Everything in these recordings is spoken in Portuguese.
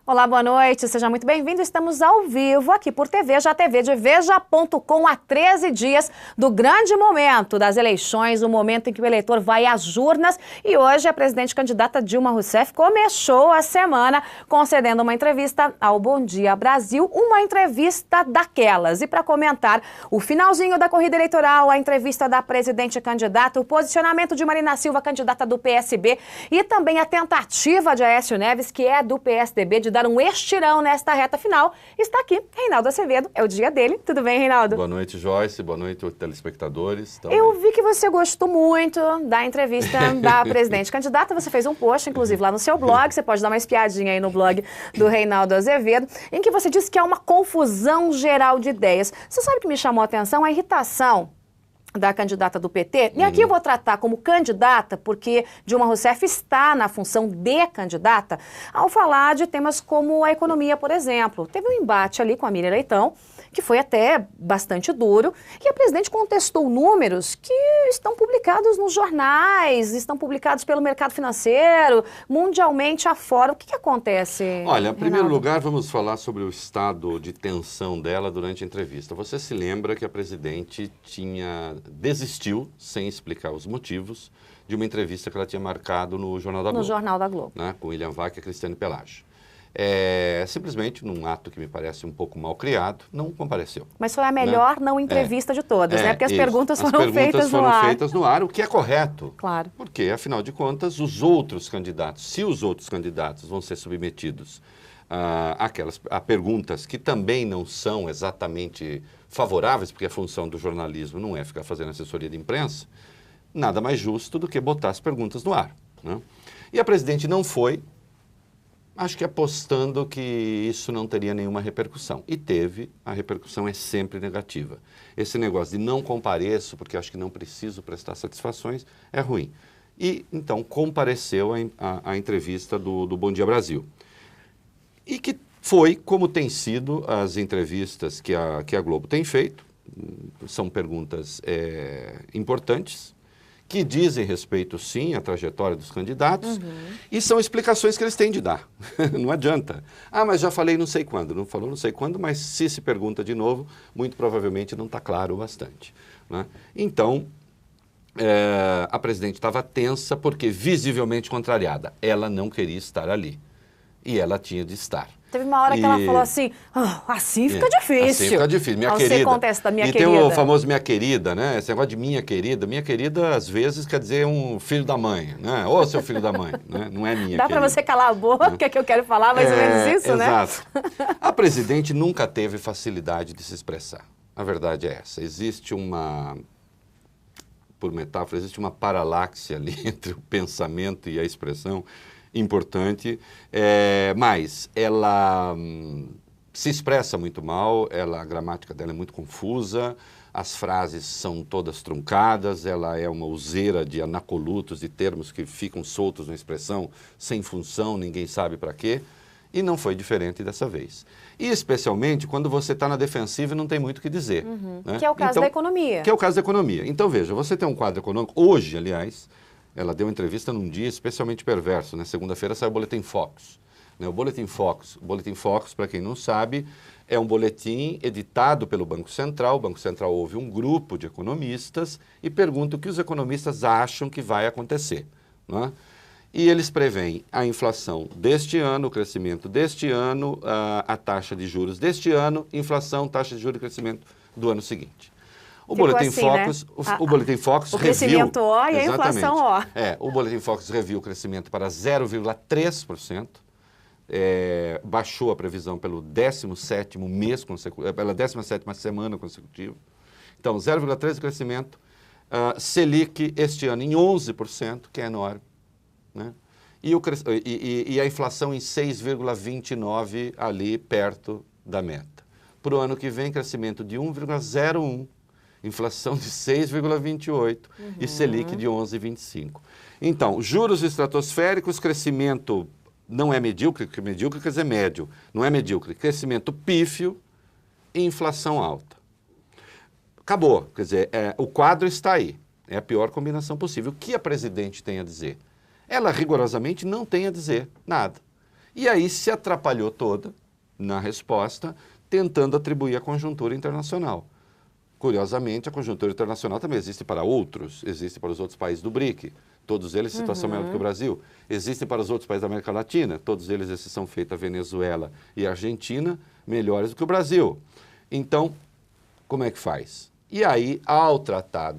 Olá, boa noite, seja muito bem-vindo. Estamos ao vivo aqui por TV, já TV de Veja.com, há 13 dias do grande momento das eleições, o momento em que o eleitor vai às urnas. E hoje a presidente candidata Dilma Rousseff começou a semana concedendo uma entrevista ao Bom Dia Brasil, uma entrevista daquelas. E para comentar o finalzinho da corrida eleitoral, a entrevista da presidente candidata, o posicionamento de Marina Silva, candidata do PSB, e também a tentativa de Aécio Neves, que é do PSDB, de dar um estirão nesta reta final, está aqui Reinaldo Azevedo, é o dia dele. Tudo bem, Reinaldo? Boa noite, Joyce, boa noite, telespectadores. Eu vi que você gostou muito da entrevista da presidente candidata, você fez um post, inclusive, lá no seu blog, você pode dar uma espiadinha aí no blog do Reinaldo Azevedo, em que você disse que há uma confusão geral de ideias. Você sabe que me chamou a atenção a irritação da candidata do PT, e aqui eu vou tratar como candidata, porque Dilma Rousseff está na função de candidata, ao falar de temas como a economia, por exemplo. Teve um embate ali com a Miriam Leitão, que foi até bastante duro, e a presidente contestou números que estão publicados nos jornais, estão publicados pelo mercado financeiro, mundialmente afora. O que acontece, Olha, em primeiro Reinaldo? lugar, vamos falar sobre o estado de tensão dela durante a entrevista. Você se lembra que a presidente desistiu, sem explicar os motivos, de uma entrevista que ela tinha marcado no Jornal da Globo. No Jornal da Globo. Né, com William Vac e a Cristiane Pelaggio. Simplesmente, num ato que me parece um pouco mal criado, não compareceu. Mas foi a melhor não entrevista de todas, né? Porque as Isso. perguntas foram feitas no ar. As perguntas foram feitas no ar, o que é correto. Claro. Porque, afinal de contas, os outros candidatos, se os outros candidatos vão ser submetidos a perguntas que também não são exatamente favoráveis, porque a função do jornalismo não é ficar fazendo assessoria de imprensa, nada mais justo do que botar as perguntas no ar, né? E a presidente não foi, acho que apostando que isso não teria nenhuma repercussão. E teve, a repercussão é sempre negativa. Esse negócio de não compareço, porque acho que não preciso prestar satisfações, é ruim. E, então, compareceu à entrevista do Bom Dia Brasil. E que foi, como tem sido as entrevistas que a Globo tem feito, são perguntas importantes, que dizem respeito, sim, à trajetória dos candidatos, e são explicações que eles têm de dar. Não adianta. Mas já falei não sei quando. Não falou não sei quando, mas se pergunta de novo, muito provavelmente não está claro o bastante, né? Então, a presidente estava tensa porque visivelmente contrariada. Ela não queria estar ali. E ela tinha de estar. Teve uma hora que ela falou assim, assim fica difícil. Assim fica difícil, minha querida. Você contesta minha querida. E tem o famoso minha querida, né? Esse negócio de minha querida, às vezes quer dizer um filho da mãe, né? Ou seu filho da mãe, né? Não é minha querida. Dá para você calar a boca, que eu quero falar mais ou menos isso, né? Exato. A presidente nunca teve facilidade de se expressar. A verdade é essa. Existe por metáfora, existe uma paralaxe ali entre o pensamento e a expressão importante, mas ela se expressa muito mal, a gramática dela é muito confusa, as frases são todas truncadas, ela é uma useira de anacolutos, de termos que ficam soltos na expressão, sem função, ninguém sabe para quê, e não foi diferente dessa vez. E especialmente quando você está na defensiva e não tem muito o que dizer. Né? Que é o caso da economia. Que é o caso da economia. Então, veja, você tem um quadro econômico, hoje, aliás, ela deu uma entrevista num dia especialmente perverso, né? Segunda-feira saiu o Boletim Focus. O Boletim Focus, para quem não sabe, é um boletim editado pelo Banco Central. O Banco Central ouve um grupo de economistas e pergunta o que os economistas acham que vai acontecer, né? E eles preveem a inflação deste ano, o crescimento deste ano, a taxa de juros deste ano, inflação, taxa de juros e crescimento do ano seguinte. O Boletim Focus, né? O Boletim Focus o crescimento O e a exatamente, inflação O. O Boletim Focus reviu o crescimento para 0,3%, baixou a previsão pelo 17º mês consecutivo, pela 17ª semana consecutiva. Então, 0,3% de crescimento, Selic este ano em 11%, que é enorme, né? E a inflação em 6,29% ali perto da meta. Para o ano que vem, crescimento de 1,01%. Inflação de 6,28% e Selic de 11,25%. Então, juros estratosféricos, crescimento não é medíocre, porque medíocre quer dizer médio, não é medíocre, crescimento pífio e inflação alta. Acabou, quer dizer, o quadro está aí. É a pior combinação possível. O que a presidente tem a dizer? Ela rigorosamente não tem a dizer nada. E aí se atrapalhou toda na resposta, tentando atribuir a conjuntura internacional. Curiosamente, a conjuntura internacional também existe para outros, existe para os outros países do BRIC, todos eles situação melhor do que o Brasil. Existe para os outros países da América Latina, todos eles, exceção feita, a Venezuela e a Argentina, melhores do que o Brasil. Então, como é que faz? E aí, ao tratar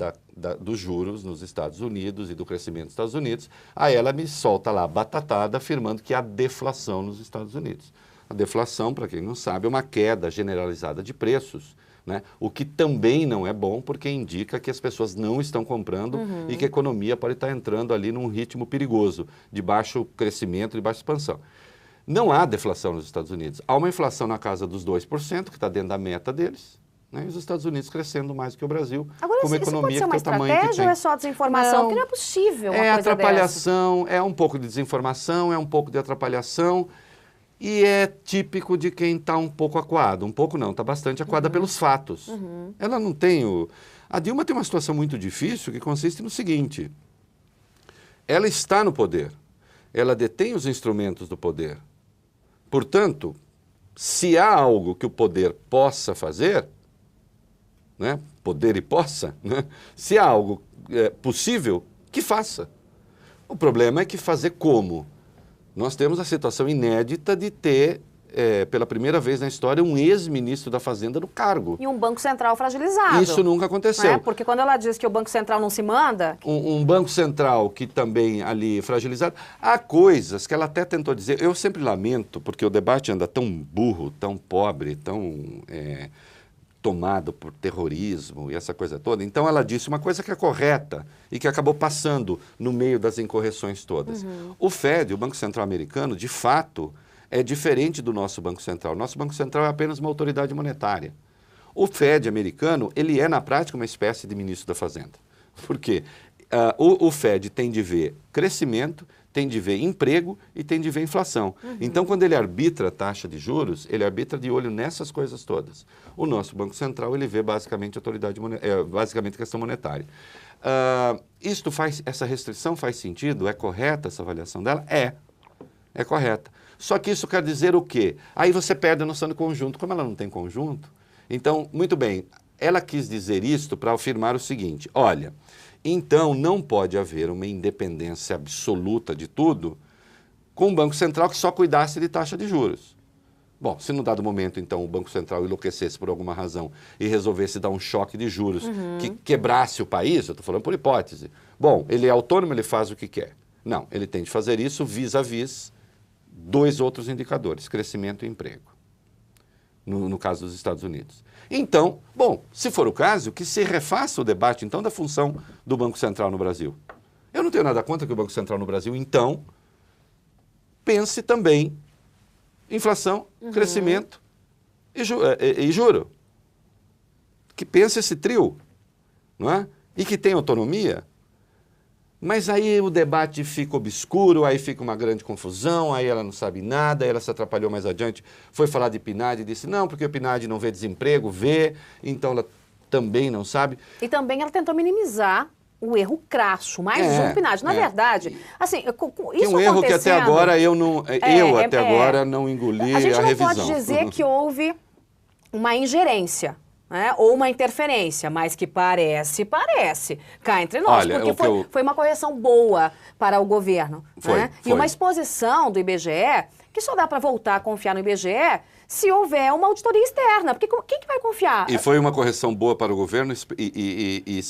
dos juros nos Estados Unidos e do crescimento dos Estados Unidos, aí ela me solta lá batatada afirmando que há deflação nos Estados Unidos. A deflação, para quem não sabe, é uma queda generalizada de preços, né? O que também não é bom, porque indica que as pessoas não estão comprando e que a economia pode estar entrando ali num ritmo perigoso, de baixo crescimento, de baixa expansão. Não há deflação nos Estados Unidos. Há uma inflação na casa dos 2%, que está dentro da meta deles, né? E os Estados Unidos crescendo mais do que o Brasil. Agora, com uma isso economia pode ser uma que tem o tamanho que estratégia tem. ou é só desinformação? Porque não é possível uma É coisa atrapalhação, dessa. é um pouco de desinformação, é um pouco de atrapalhação. E é típico de quem está um pouco acuado. Um pouco não, está bastante acuada pelos fatos. Ela não tem o... A Dilma tem uma situação muito difícil que consiste no seguinte. Ela está no poder. Ela detém os instrumentos do poder. Portanto, se há algo que o poder possa fazer, né? Poder e possa, né? Se há algo possível, que faça. O problema é que fazer como? Nós temos a situação inédita de ter, pela primeira vez na história, um ex-ministro da Fazenda no cargo. E um Banco Central fragilizado. Isso nunca aconteceu. Né? Porque quando ela diz que o Banco Central não se manda... Um Banco Central que também ali fragilizado. Há coisas que ela até tentou dizer. Eu sempre lamento, porque o debate anda tão burro, tão pobre, tão tomado por terrorismo e essa coisa toda. Então ela disse uma coisa que é correta e que acabou passando no meio das incorreções todas. O Fed, o Banco Central americano, de fato, é diferente do nosso Banco Central. O nosso Banco Central é apenas uma autoridade monetária. O Fed americano, ele é na prática uma espécie de ministro da Fazenda. Por quê? O Fed tem de ver crescimento, tem de ver emprego e tem de ver inflação. Então, quando ele arbitra a taxa de juros, ele arbitra de olho nessas coisas todas. O nosso Banco Central, ele vê basicamente basicamente questão monetária. Essa restrição faz sentido? É correta essa avaliação dela? É correta. Só que isso quer dizer o quê? Aí você perde a noção de conjunto. Como ela não tem conjunto, então, muito bem, ela quis dizer isto para afirmar o seguinte, olha, então não pode haver uma independência absoluta de tudo com um Banco Central que só cuidasse de taxa de juros. Bom, se num dado momento, então, o Banco Central enlouquecesse por alguma razão e resolvesse dar um choque de juros que quebrasse o país, eu estou falando por hipótese. Bom, ele é autônomo, ele faz o que quer. Não, ele tem de fazer isso vis-à-vis dois outros indicadores, crescimento e emprego, no caso dos Estados Unidos. Então, bom, se for o caso, que se refaça o debate, então, da função do Banco Central no Brasil. Eu não tenho nada contra que o Banco Central no Brasil, então, pense também inflação, crescimento e juro. Que pense esse trio, não é? E que tenha autonomia. Mas aí o debate fica obscuro, aí fica uma grande confusão, aí ela não sabe nada, aí ela se atrapalhou mais adiante, foi falar de PNAD e disse, não, porque o PNAD não vê desemprego, vê, então ela também não sabe. E também ela tentou minimizar o erro crasso, mais um PNAD. Na verdade, assim, isso um erro que até agora até agora não engoli a revisão. A gente não pode dizer que houve uma ingerência, né? Ou uma interferência, mas que parece, cá entre nós, olha, porque foi uma correção boa para o governo. Foi. E uma exposição do IBGE, que só dá para voltar a confiar no IBGE se houver uma auditoria externa, porque quem que vai confiar? E foi uma correção boa para o governo e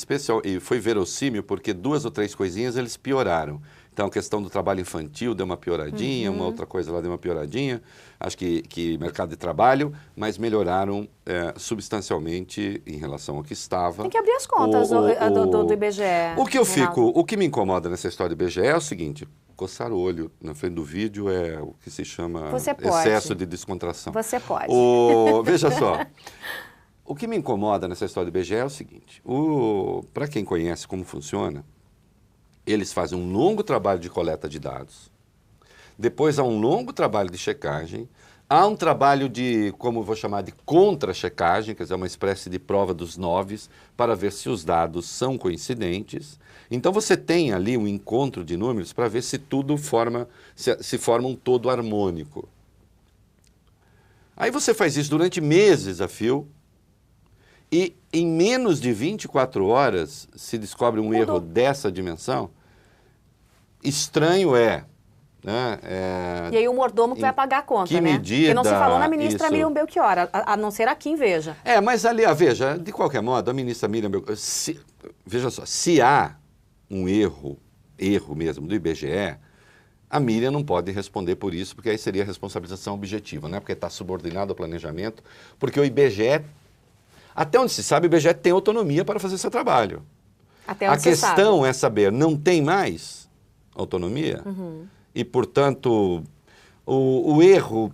foi verossímil, porque 2 ou 3 coisinhas eles pioraram. Então, a questão do trabalho infantil deu uma pioradinha, uma outra coisa lá deu uma pioradinha, acho que mercado de trabalho, mas melhoraram substancialmente em relação ao que estava. Tem que abrir as contas do IBGE. O que me incomoda nessa história do IBGE é o seguinte, coçar o olho na frente do vídeo é o que se chama excesso de descontração. Você pode. Veja só, o que me incomoda nessa história do IBGE é o seguinte, para quem conhece como funciona, eles fazem um longo trabalho de coleta de dados, depois há um longo trabalho de checagem, Há um trabalho de, como eu vou chamar, de contra-checagem, quer dizer, uma espécie de prova dos 9, para ver se os dados são coincidentes. Então você tem ali um encontro de números para ver se tudo se forma um todo harmônico. Aí você faz isso durante meses a fio e em menos de 24 horas se descobre um erro dessa dimensão. Estranho né? E aí o mordomo que vai pagar a conta, que né? medida, E não se falou na ministra isso. Miriam Belchior, a não ser aqui em Veja. Mas ali, veja, de qualquer modo, a ministra Miriam Belchior, veja só, se há um erro mesmo do IBGE, a Miriam não pode responder por isso, porque aí seria responsabilização objetiva, né? Porque está subordinado ao planejamento, porque o IBGE, até onde se sabe, o IBGE tem autonomia para fazer seu trabalho. Até onde a questão é saber, não tem mais autonomia? Uhum. E, portanto, o erro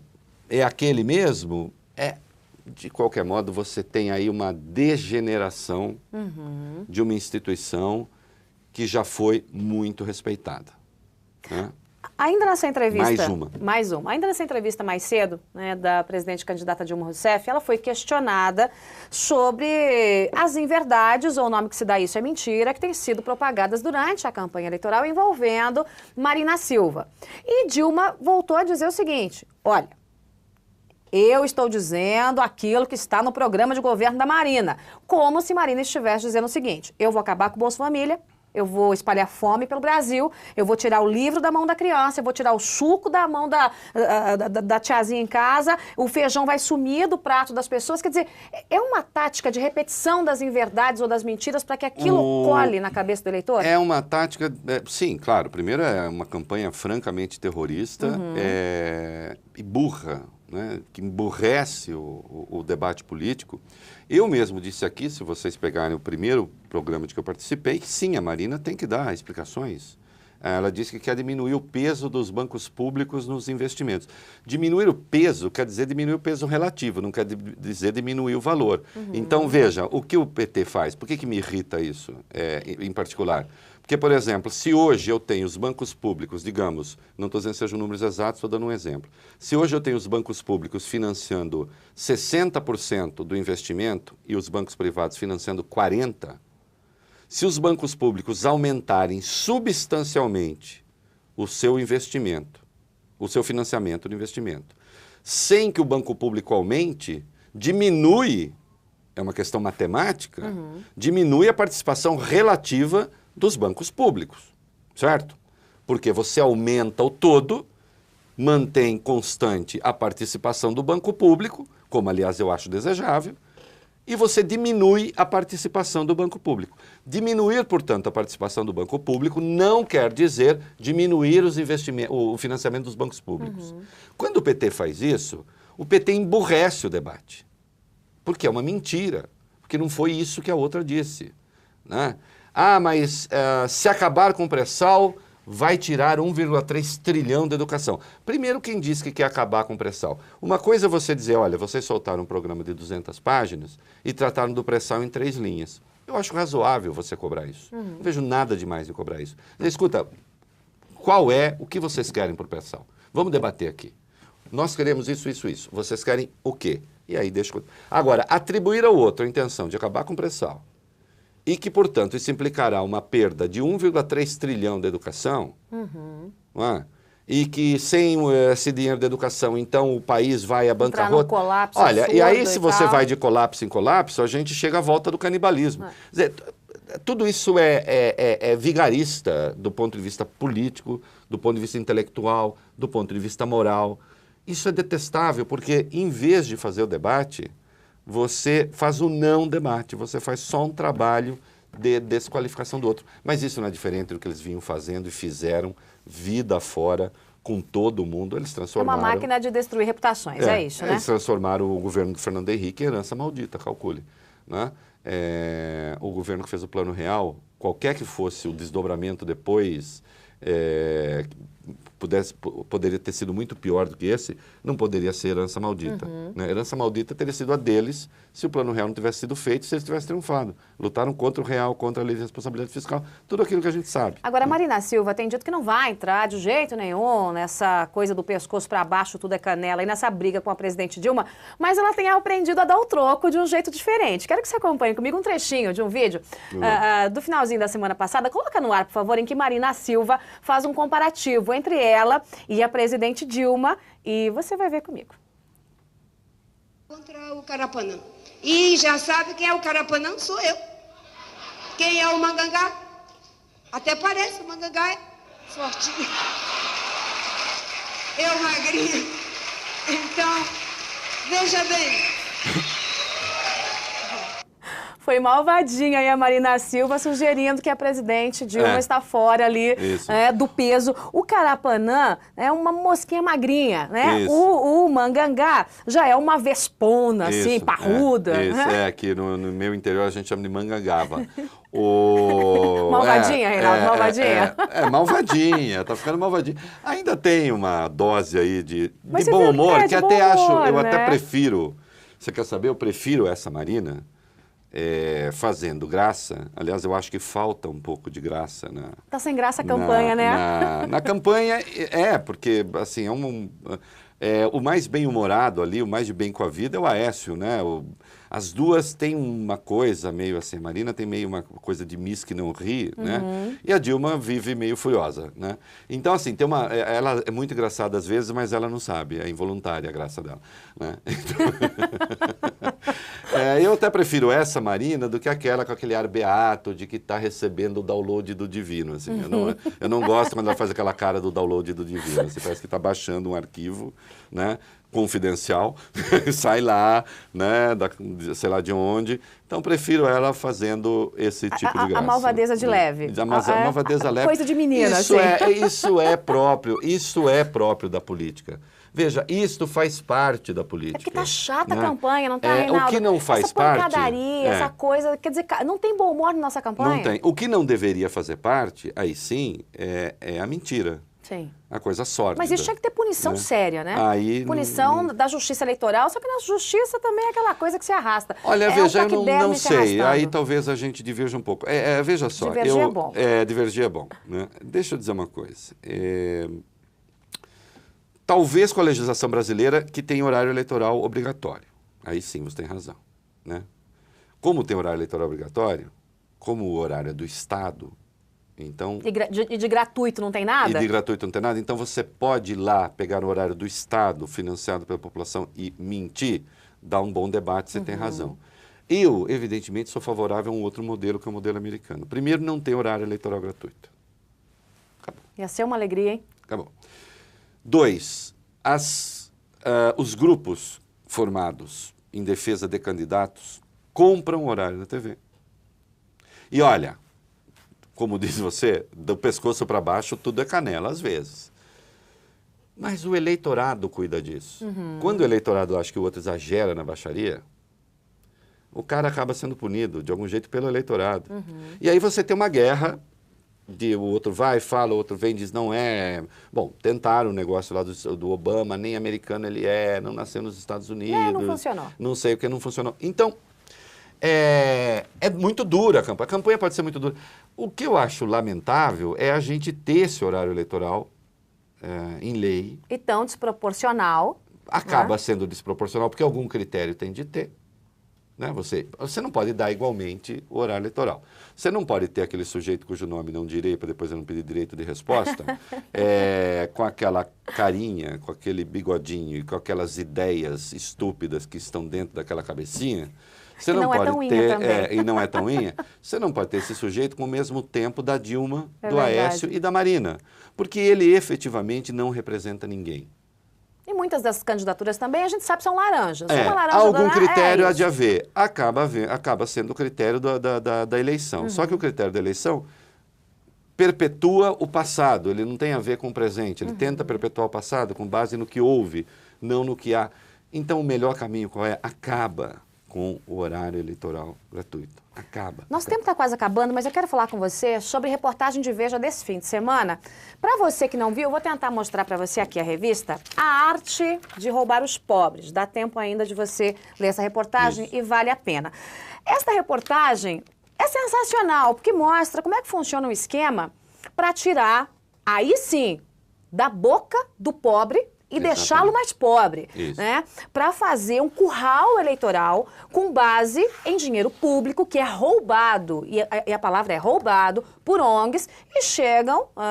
é aquele mesmo? De qualquer modo, você tem aí uma degeneração de uma instituição que já foi muito respeitada. Né? Ainda nessa entrevista... Mais uma. Ainda nessa entrevista mais cedo, né, da presidente candidata Dilma Rousseff, ela foi questionada sobre as inverdades, ou o nome que se dá isso é mentira, que têm sido propagadas durante a campanha eleitoral envolvendo Marina Silva. E Dilma voltou a dizer o seguinte, olha, eu estou dizendo aquilo que está no programa de governo da Marina, como se Marina estivesse dizendo o seguinte, eu vou acabar com o Bolsa Família, eu vou espalhar fome pelo Brasil, eu vou tirar o livro da mão da criança, eu vou tirar o suco da mão da tiazinha em casa, o feijão vai sumir do prato das pessoas. Quer dizer, é uma tática de repetição das inverdades ou das mentiras para que aquilo cole na cabeça do eleitor? É uma tática, sim, claro. Primeiro é uma campanha francamente terrorista e burra, né, que emburrece o debate político. Eu mesmo disse aqui, se vocês pegarem o primeiro programa de que eu participei, que sim, a Marina tem que dar explicações. Ela disse que quer diminuir o peso dos bancos públicos nos investimentos. Diminuir o peso quer dizer diminuir o peso relativo, não quer dizer diminuir o valor. Então, veja, o que o PT faz? Por que me irrita isso, em particular? Porque, por exemplo, se hoje eu tenho os bancos públicos, digamos, não estou dizendo que sejam números exatos, estou dando um exemplo. Se hoje eu tenho os bancos públicos financiando 60% do investimento e os bancos privados financiando 40%, se os bancos públicos aumentarem substancialmente o seu investimento, o seu financiamento do investimento, sem que o banco público aumente, diminui, é uma questão matemática, diminui a participação relativa dos bancos públicos, certo? Porque você aumenta o todo, mantém constante a participação do banco público, como aliás eu acho desejável, e você diminui a participação do banco público. Diminuir, portanto, a participação do banco público não quer dizer diminuir os o financiamento dos bancos públicos. Quando o PT faz isso, o PT emburrece o debate, porque é uma mentira, porque não foi isso que a outra disse, né? Mas se acabar com o pré-sal, vai tirar 1,3 trilhão da educação. Primeiro, quem disse que quer acabar com o pré-sal? Uma coisa é você dizer, olha, vocês soltaram um programa de 200 páginas e trataram do pré-sal em 3 linhas. Eu acho razoável você cobrar isso. Não vejo nada demais em cobrar isso. Escuta, o que vocês querem por pré-sal? Vamos debater aqui. Nós queremos isso, isso, isso. Vocês querem o quê? E aí deixa... Agora, atribuir ao outro a intenção de acabar com o pré-sal e que, portanto, isso implicará uma perda de 1,3 trilhão da educação, não é? E que sem esse dinheiro da educação, então, o país vai à bancarrota. Colapso. Olha, e aí se você vai de colapso em colapso, a gente chega à volta do canibalismo. Quer dizer, tudo isso é vigarista do ponto de vista político, do ponto de vista intelectual, do ponto de vista moral. Isso é detestável, porque em vez de fazer o debate, você faz o não debate, você faz só um trabalho de desqualificação do outro. Mas isso não é diferente do que eles vinham fazendo e fizeram vida fora com todo mundo. Eles transformaram... É uma máquina de destruir reputações, é isso, né? Eles transformaram o governo do Fernando Henrique em herança maldita, calcule, né? O governo que fez o Plano Real, qualquer que fosse o desdobramento depois, poderia ter sido muito pior do que esse, não poderia ser herança maldita. Né? Herança maldita teria sido a deles se o plano real não tivesse sido feito, se eles tivessem triunfado. Lutaram contra o real, contra a lei de responsabilidade fiscal, tudo aquilo que a gente sabe. Agora, Marina Silva tem dito que não vai entrar de jeito nenhum nessa coisa do pescoço para baixo, tudo é canela, e nessa briga com a presidente Dilma, mas ela tem aprendido a dar o troco de um jeito diferente. Quero que você acompanhe comigo um trechinho de um vídeo do finalzinho da semana passada. Coloca no ar, por favor, em que Marina Silva faz um comparativo entre ela e a presidente Dilma, e você vai ver comigo. Contra o Carapanã. E já sabe quem é o Carapanã? Sou eu. Quem é o Mangangá? Até parece, o Mangangá é fortinho. Eu magrinha. Então, veja bem. Foi malvadinha aí a Marina Silva sugerindo que a presidente Dilma está fora ali do peso. O Carapanã é uma mosquinha magrinha, né? O Mangangá já é uma vespona, assim, parruda. Aqui no meu interior a gente chama de mangangaba. Malvadinha, Reinaldo, malvadinha. Malvadinha, tá ficando malvadinha. Ainda tem uma dose aí de bom humor, que até eu até prefiro. Você quer saber? Eu prefiro essa Marina fazendo graça. Aliás, eu acho que falta um pouco de graça tá sem graça a campanha, né? Na campanha, porque assim, o mais bem-humorado ali, o mais de bem com a vida é o Aécio, né? As duas têm uma coisa meio assim, a Marina tem meio uma coisa de miss que não ri, né? E a Dilma vive meio furiosa, né? Então, assim, ela é muito engraçada às vezes, mas ela não sabe, é involuntária a graça dela, né? Então, eu até prefiro essa Marina do que aquela com aquele ar beato de que está recebendo o download do divino, assim. Eu não gosto quando ela faz aquela cara do download do divino, assim, parece que está baixando um arquivo, né? Confidencial, sai lá, né, sei lá de onde. Então, prefiro ela fazendo esse tipo de graça. A malvadeza de leve. A malvadeza leve. Coisa de menina, Isso é próprio da política. Veja, isto faz parte da política. É porque tá chata a campanha, não tá, Reinaldo? O que não faz essa parte... pancadaria, essa coisa... Quer dizer, não tem bom humor na nossa campanha? Não tem. O que não deveria fazer parte, aí sim, é a mentira. Sim. A coisa sórdida. Mas isso tinha que ter punição séria, né? Punição da justiça eleitoral, só que na justiça também é aquela coisa que se arrasta. Olha, veja, eu não sei. Aí talvez a gente divirja um pouco. Veja só. Divergir é bom. Divergir é bom. Né? Deixa eu dizer uma coisa. Talvez com a legislação brasileira que tem horário eleitoral obrigatório. Aí sim, você tem razão. Né? Como tem horário eleitoral obrigatório, como o horário é do Estado, então... E de gratuito não tem nada? E de gratuito não tem nada. Então você pode ir lá pegar o horário do Estado, financiado pela população, e mentir, dar um bom debate, você tem razão. Eu, evidentemente, sou favorável a um outro modelo, que é o modelo americano. Primeiro, não tem horário eleitoral gratuito. Acabou. Ia ser uma alegria, hein? Acabou. 2, os grupos formados em defesa de candidatos compram horário na TV. E olha... Como diz você, do pescoço para baixo tudo é canela, às vezes. Mas o eleitorado cuida disso. Quando o eleitorado acha que o outro exagera na baixaria, o cara acaba sendo punido, de algum jeito, pelo eleitorado. E aí você tem uma guerra, o outro vai, fala, o outro vem e diz, não é... Bom, tentaram o negócio lá do Obama, nem americano ele não nasceu nos Estados Unidos. Não funcionou. Não sei o que não funcionou. Então... É muito dura a campanha. A campanha pode ser muito dura. O que eu acho lamentável é a gente ter esse horário eleitoral em lei. E tão desproporcional. Acaba sendo desproporcional, porque algum critério tem de ter. Né? Você não pode dar igualmente o horário eleitoral. Você não pode ter aquele sujeito cujo nome não direi, para depois eu não pedir direito de resposta, com aquela carinha, com aquele bigodinho e com aquelas ideias estúpidas que estão dentro daquela cabecinha. Você não pode ter, e não é tão inha, você não pode ter esse sujeito com o mesmo tempo da Dilma, do Aécio e da Marina, porque ele efetivamente não representa ninguém. E muitas dessas candidaturas também, a gente sabe, são laranjas. Uma laranja algum critério há de haver. Acaba sendo o critério da eleição. Só que o critério da eleição perpetua o passado, ele não tem a ver com o presente, ele tenta perpetuar o passado com base no que houve, não no que há. Então, o melhor caminho qual é? Acaba com o horário eleitoral gratuito. Acaba. Nosso tempo está quase acabando, mas eu quero falar com você sobre reportagem de Veja desse fim de semana. Para você que não viu, eu vou tentar mostrar para você aqui a revista A Arte de Roubar os Pobres. Dá tempo ainda de você ler essa reportagem e vale a pena. Esta reportagem é sensacional, porque mostra como é que funciona um esquema para tirar, aí sim, da boca do pobre e deixá-lo mais pobre, né? Para fazer um curral eleitoral com base em dinheiro público que é roubado, e a palavra é roubado, por ONGs, e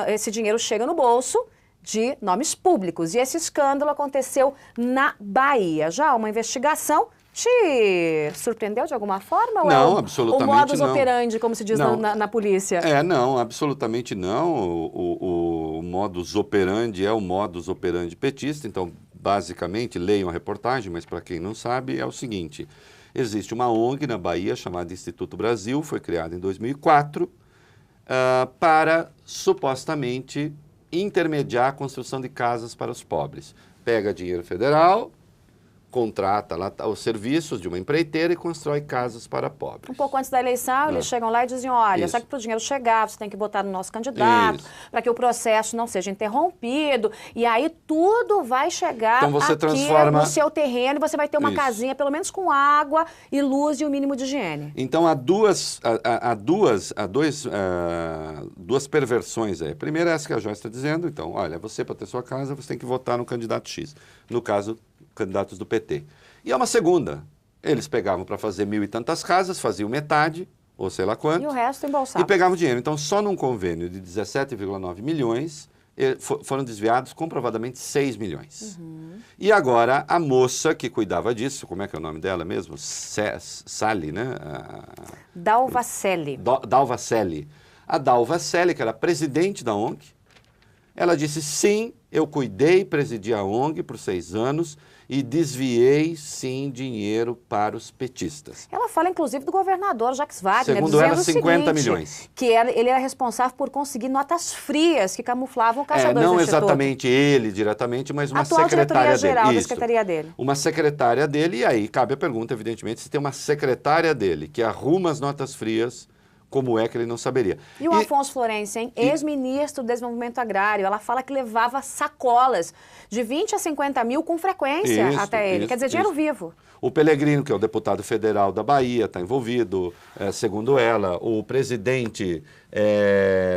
esse dinheiro chega no bolso de nomes públicos. E esse escândalo aconteceu na Bahia. Já uma investigação te surpreendeu de alguma forma? Não, ou absolutamente não. O modus não. operandi, como se diz na polícia? Não, absolutamente não. O modus operandi é o modus operandi petista. Então, basicamente, leiam a reportagem, mas para quem não sabe, é o seguinte. Existe uma ONG na Bahia chamada Instituto Brasil, foi criada em 2004, para, supostamente, intermediar a construção de casas para os pobres. Pega dinheiro federal, contrata lá os serviços de uma empreiteira e constrói casas para pobres. Um pouco antes da eleição, eles chegam lá e dizem, olha, sabe que para o dinheiro chegar, você tem que votar no nosso candidato, para que o processo não seja interrompido, e aí tudo vai chegar então você aqui no seu terreno, e você vai ter uma casinha, pelo menos com água e luz e o mínimo de higiene. Então há duas perversões aí. A primeira é essa que a Joyce está dizendo, então, olha, você para ter sua casa, você tem que votar no candidato X. No caso, candidatos do PT. E há uma segunda. Eles pegavam para fazer 1.000 e tantas casas, faziam metade, ou sei lá quanto. E o resto embolsava. E pegavam dinheiro. Então, só num convênio de 17,9 milhões, foram desviados comprovadamente 6 milhões. E agora, a moça que cuidava disso, como é que é o nome dela mesmo? Sally, né? Dalva Selle. Dalva Selle. A Dalva Selle, que era presidente da ONG, ela disse, sim, eu cuidei, presidi a ONG por 6 anos e desviei, sim, dinheiro para os petistas. Ela fala, inclusive, do governador Jacques Wagner, segundo dizendo ela, 50 o seguinte, milhões. Que ele era responsável por conseguir notas frias que camuflavam caçadores não do Instituto. Exatamente ele diretamente, mas uma atual secretária diretoria-geral dele. da secretaria dele. Uma secretária dele, e aí cabe a pergunta, evidentemente, se tem uma secretária dele que arruma as notas frias, como é que ele não saberia? E o Afonso Florencio, hein? Ex-ministro do Desenvolvimento Agrário, ela fala que levava sacolas de 20 a 50 mil com frequência até ele. Quer dizer, dinheiro vivo. O Pellegrino, que é o deputado federal da Bahia, está envolvido, segundo ela. O presidente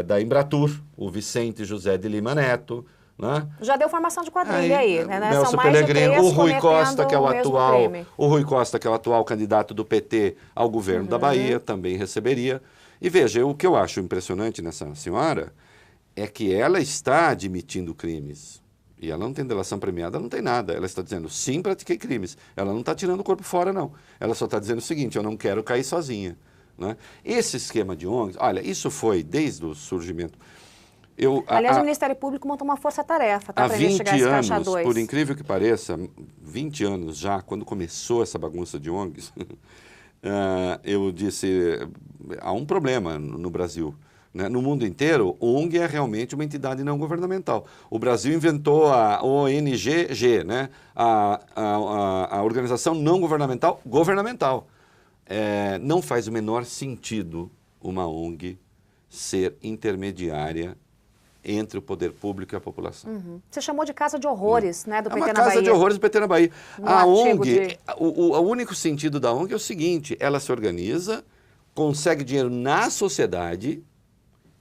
da Embratur, o Vicente José de Lima Neto. Né? Já deu formação de quadrilha aí, né? Nelson São mais Pellegrino, de 3 o Rui Costa, que é o Rui Costa, que é o atual candidato do PT ao governo da Bahia, também receberia. E veja, o que eu acho impressionante nessa senhora é que ela está admitindo crimes. E ela não tem delação premiada, não tem nada. Ela está dizendo, sim, pratiquei crimes. Ela não está tirando o corpo fora, não. Ela só está dizendo o seguinte, eu não quero cair sozinha. Né? Esse esquema de ONGs, olha, isso foi desde o surgimento... Aliás, o Ministério Público montou uma força-tarefa para investigar esse Caixa 2. Por incrível que pareça, 20 anos já, quando começou essa bagunça de ONGs, eu disse, há um problema no Brasil. Né? No mundo inteiro, ONG é realmente uma entidade não governamental. O Brasil inventou a ONG-G, né? a Organização Não Governamental governamental. Não faz o menor sentido uma ONG ser intermediária entre o poder público e a população. Você chamou de casa de horrores, né, do PT na Bahia. É uma casa de horrores do PT na Bahia. A ONG, de... o único sentido da ONG é o seguinte, ela se organiza, consegue dinheiro na sociedade,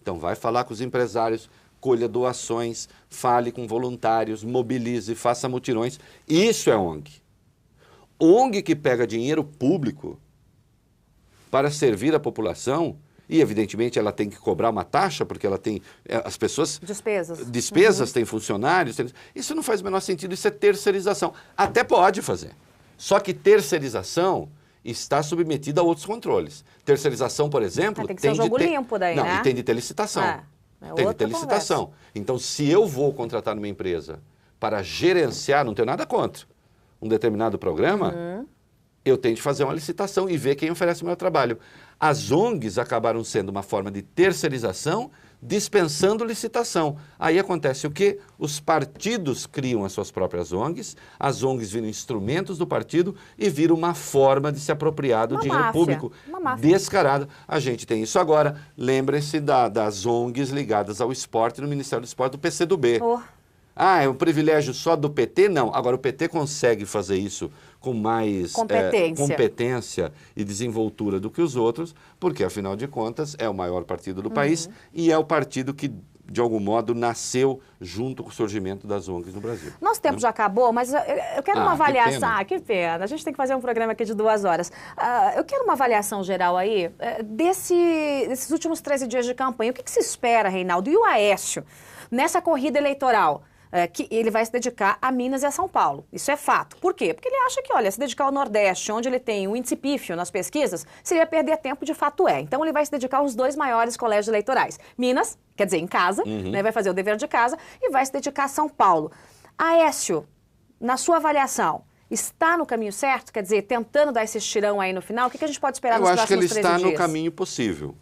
então vai falar com os empresários, colha doações, fale com voluntários, mobilize, faça mutirões. Isso é ONG. ONG que pega dinheiro público para servir a população... E, evidentemente, ela tem que cobrar uma taxa, porque ela tem... As pessoas... Despesas, tem funcionários... Isso não faz o menor sentido, isso é terceirização. Até pode fazer. Só que terceirização está submetida a outros controles. Terceirização, por exemplo... Tem que ser um jogo limpo daí, né? E tem de ter licitação. Tem de ter licitação. Então, se eu vou contratar uma empresa para gerenciar, não tenho nada contra, um determinado programa... eu tenho de fazer uma licitação e ver quem oferece o meu trabalho. As ONGs acabaram sendo uma forma de terceirização, dispensando licitação. Aí acontece o quê? Os partidos criam as suas próprias ONGs, as ONGs viram instrumentos do partido e viram uma forma de se apropriar do dinheiro público descarado. A gente tem isso agora. Lembrem-se das ONGs ligadas ao esporte no Ministério do Esporte do PCdoB. Ah, é um privilégio só do PT? Não. Agora, o PT consegue fazer isso com mais competência e desenvoltura do que os outros, porque, afinal de contas, é o maior partido do país e é o partido que, de algum modo, nasceu junto com o surgimento das ONGs no Brasil. Nosso tempo já acabou, mas eu quero uma avaliação. Que pena. A gente tem que fazer um programa aqui de 2 horas. Eu quero uma avaliação geral aí desses últimos 13 dias de campanha. O que se espera, Reinaldo? E o Aécio, nessa corrida eleitoral? Que ele vai se dedicar a Minas e a São Paulo. Isso é fato. Por quê? Porque ele acha que, olha, se dedicar ao Nordeste, onde ele tem um índice pífio nas pesquisas, seria perder tempo, de fato é. Então ele vai se dedicar aos 2 maiores colégios eleitorais. Minas, quer dizer, em casa, né, vai fazer o dever de casa, e vai se dedicar a São Paulo. Aécio, na sua avaliação, está no caminho certo? Quer dizer, tentando dar esse estirão aí no final? O que a gente pode esperar nos próximos 13 dias? Eu acho que ele está no caminho possível.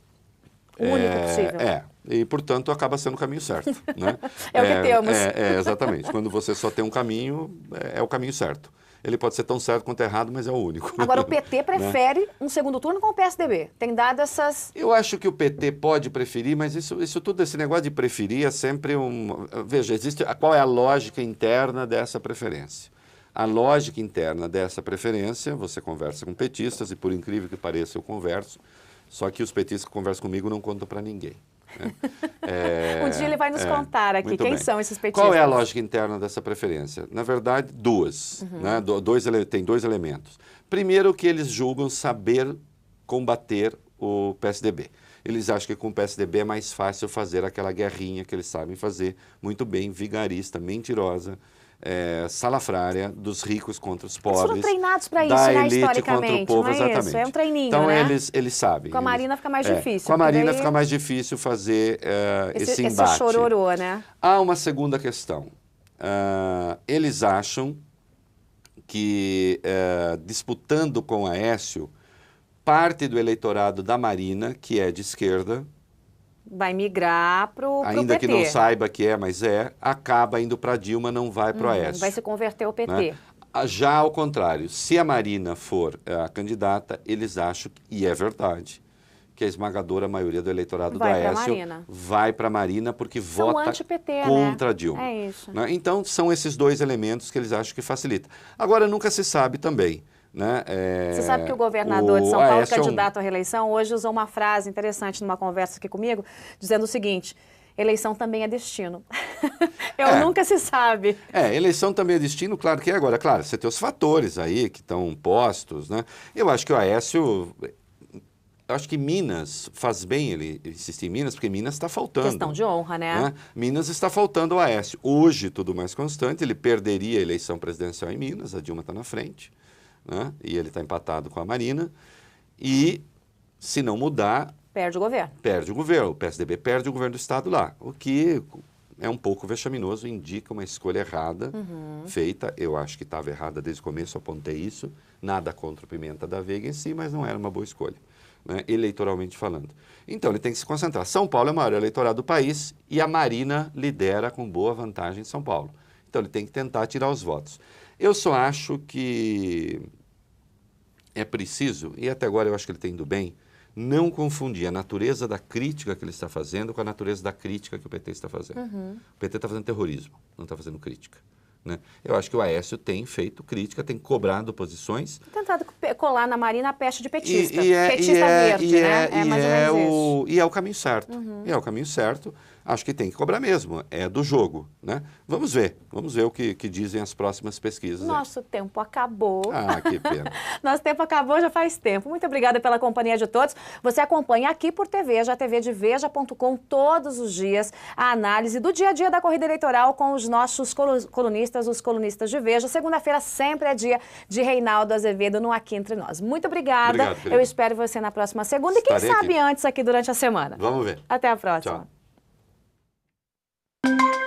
O único possível. E, portanto, acaba sendo o caminho certo. Né? É o que temos. Exatamente. Quando você só tem um caminho, é o caminho certo. Ele pode ser tão certo quanto errado, mas é o único. Agora, o PT prefere um segundo turno com o PSDB. Tem dado essas... Eu acho que o PT pode preferir, mas isso tudo, esse negócio de preferir é sempre Veja, qual é a lógica interna dessa preferência? A lógica interna dessa preferência, você conversa com petistas, e por incrível que pareça, eu converso, só que os petistas que conversam comigo não contam para ninguém. Né? Um dia ele vai nos contar aqui quem são esses petistas. Qual é a lógica interna dessa preferência? Na verdade, 2. Né? Tem 2 elementos. Primeiro, que eles julgam saber combater o PSDB. Eles acham que com o PSDB é mais fácil fazer aquela guerrinha que eles sabem fazer muito bem, vigarista, mentirosa, salafrária, dos ricos contra os pobres. Eles foram treinados para isso, da né, elite historicamente, contra o povo, não é exatamente. Isso? É um treininho, então, né? eles sabem. Com a Marina fica mais difícil. Com a Marina daí... fica mais difícil fazer esse embate. Esse chororô, né? Há uma segunda questão. Eles acham que, disputando com a Aécio, parte do eleitorado da Marina, que é de esquerda, vai migrar para o PT. Ainda que não saiba que mas acaba indo para Dilma, não vai para o Aécio. Vai se converter ao PT. Né? Já ao contrário, se a Marina for a candidata, eles acham, e é verdade, que a esmagadora maioria do eleitorado do Aécio vai para a Marina porque vota contra a Dilma. É isso. Né? Então, são esses 2 elementos que eles acham que facilita. Agora, nunca se sabe também. Né? Você sabe que o governador de São Paulo, candidato à reeleição, hoje usou uma frase interessante numa conversa aqui comigo, dizendo o seguinte: eleição também é destino. Nunca se sabe. Eleição também é destino, claro que é. Agora, claro, você tem os fatores aí que estão postos, né? Eu acho que o Aécio... Eu acho que Minas faz bem ele insistir em Minas, porque Minas está faltando. Questão de honra, né? Minas está faltando ao Aécio. Hoje, tudo mais constante, ele perderia a eleição presidencial em Minas, a Dilma está na frente. Né? E ele está empatado com a Marina, e se não mudar... Perde o governo. Perde o governo, o PSDB perde o governo do Estado lá, o que é um pouco vexaminoso, indica uma escolha errada feita, eu acho que estava errada desde o começo, apontei isso, nada contra o Pimenta da Veiga em si, mas não era uma boa escolha, né? Eleitoralmente falando. Então ele tem que se concentrar. São Paulo é o maior eleitorado do país e a Marina lidera com boa vantagem em São Paulo, então ele tem que tentar tirar os votos. Eu só acho que é preciso, e até agora eu acho que ele está indo bem, não confundir a natureza da crítica que ele está fazendo com a natureza da crítica que o PT está fazendo. O PT está fazendo terrorismo, não está fazendo crítica. Né? Eu acho que o Aécio tem feito crítica, tem cobrado posições. Tentado colar na Marina a peste de petista. Petista verde, né? E é o caminho certo. E é o caminho certo. Acho que tem que cobrar mesmo. É do jogo, né? Vamos ver o que dizem as próximas pesquisas. Nosso tempo acabou. Que pena. Nosso tempo acabou já faz tempo. Muito obrigada pela companhia de todos. Você acompanha aqui por Veja, a TV de Veja.com, todos os dias, a análise do dia a dia da corrida eleitoral com os nossos colunistas, os colunistas de Veja. Segunda-feira sempre é dia de Reinaldo Azevedo no Aqui Entre Nós. Muito obrigada. Obrigado, eu espero você na próxima segunda e quem sabe antes aqui durante a semana. Vamos ver. Até a próxima. Tchau.